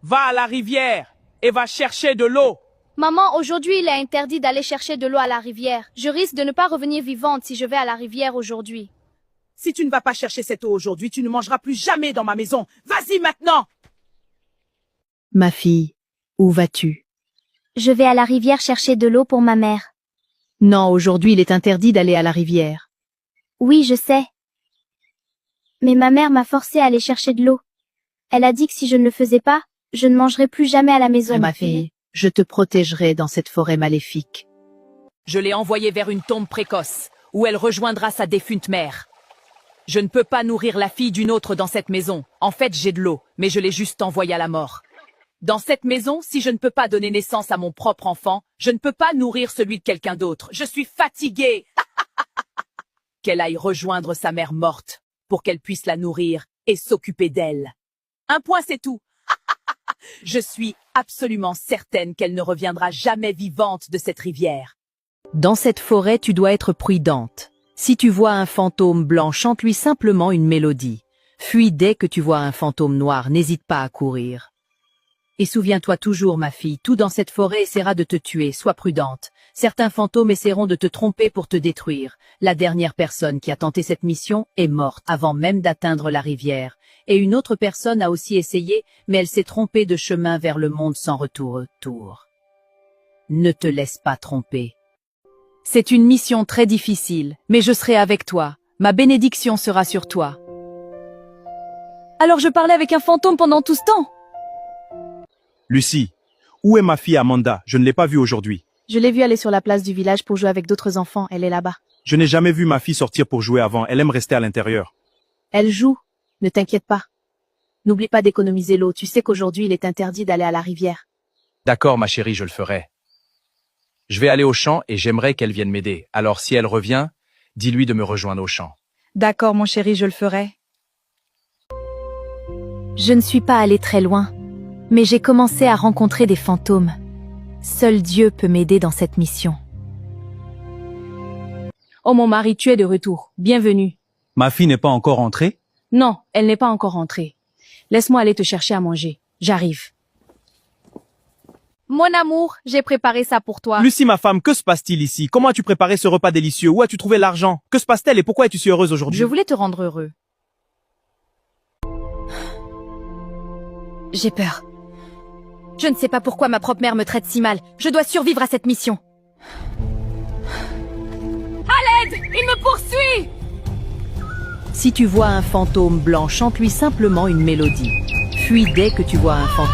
Va à la rivière et va chercher de l'eau. Maman, aujourd'hui il est interdit d'aller chercher de l'eau à la rivière. Je risque de ne pas revenir vivante si je vais à la rivière aujourd'hui. Si tu ne vas pas chercher cette eau aujourd'hui, tu ne mangeras plus jamais dans ma maison. Vas-y maintenant! Ma fille, où vas-tu? Je vais à la rivière chercher de l'eau pour ma mère. Non, aujourd'hui il est interdit d'aller à la rivière. Oui, je sais. Mais ma mère m'a forcé à aller chercher de l'eau. Elle a dit que si je ne le faisais pas, je ne mangerais plus jamais à la maison. Ma fille, je te protégerai dans cette forêt maléfique. Je l'ai envoyée vers une tombe précoce, où elle rejoindra sa défunte mère. Je ne peux pas nourrir la fille d'une autre dans cette maison. En fait, j'ai de l'eau, mais je l'ai juste envoyée à la mort. Dans cette maison, si je ne peux pas donner naissance à mon propre enfant, je ne peux pas nourrir celui de quelqu'un d'autre. Je suis fatiguée. Qu'elle aille rejoindre sa mère morte, pour qu'elle puisse la nourrir et s'occuper d'elle. Un point, c'est tout. Je suis absolument certaine qu'elle ne reviendra jamais vivante de cette rivière. Dans cette forêt, tu dois être prudente. Si tu vois un fantôme blanc, chante-lui simplement une mélodie. Fuis dès que tu vois un fantôme noir, n'hésite pas à courir. Et souviens-toi toujours, ma fille, tout dans cette forêt essaiera de te tuer, sois prudente. Certains fantômes essaieront de te tromper pour te détruire. La dernière personne qui a tenté cette mission est morte avant même d'atteindre la rivière. Et une autre personne a aussi essayé, mais elle s'est trompée de chemin vers le monde sans retour. Ne te laisse pas tromper. C'est une mission très difficile, mais je serai avec toi. Ma bénédiction sera sur toi. Alors je parlais avec un fantôme pendant tout ce temps? Lucie, où est ma fille Amanda? Je ne l'ai pas vue aujourd'hui. Je l'ai vue aller sur la place du village pour jouer avec d'autres enfants, elle est là-bas. Je n'ai jamais vu ma fille sortir pour jouer avant, elle aime rester à l'intérieur. Elle joue, ne t'inquiète pas. N'oublie pas d'économiser l'eau, tu sais qu'aujourd'hui il est interdit d'aller à la rivière. D'accord, ma chérie, je le ferai. Je vais aller au champ et j'aimerais qu'elle vienne m'aider. Alors si elle revient, dis-lui de me rejoindre au champ. D'accord, mon chéri, je le ferai. Je ne suis pas allée très loin, mais j'ai commencé à rencontrer des fantômes. Seul Dieu peut m'aider dans cette mission. Oh mon mari, tu es de retour. Bienvenue. Ma fille n'est pas encore rentrée? Non, elle n'est pas encore rentrée. Laisse-moi aller te chercher à manger. J'arrive. Mon amour, j'ai préparé ça pour toi. Lucie, ma femme, que se passe-t-il ici? Comment as-tu préparé ce repas délicieux? Où as-tu trouvé l'argent? Que se passe-t-il et pourquoi es-tu si heureuse aujourd'hui? Je voulais te rendre heureux. J'ai peur. Je ne sais pas pourquoi ma propre mère me traite si mal. Je dois survivre à cette mission. À l'aide! Il me poursuit! Si tu vois un fantôme blanc, chante-lui simplement une mélodie. Fuis dès que tu vois un fantôme.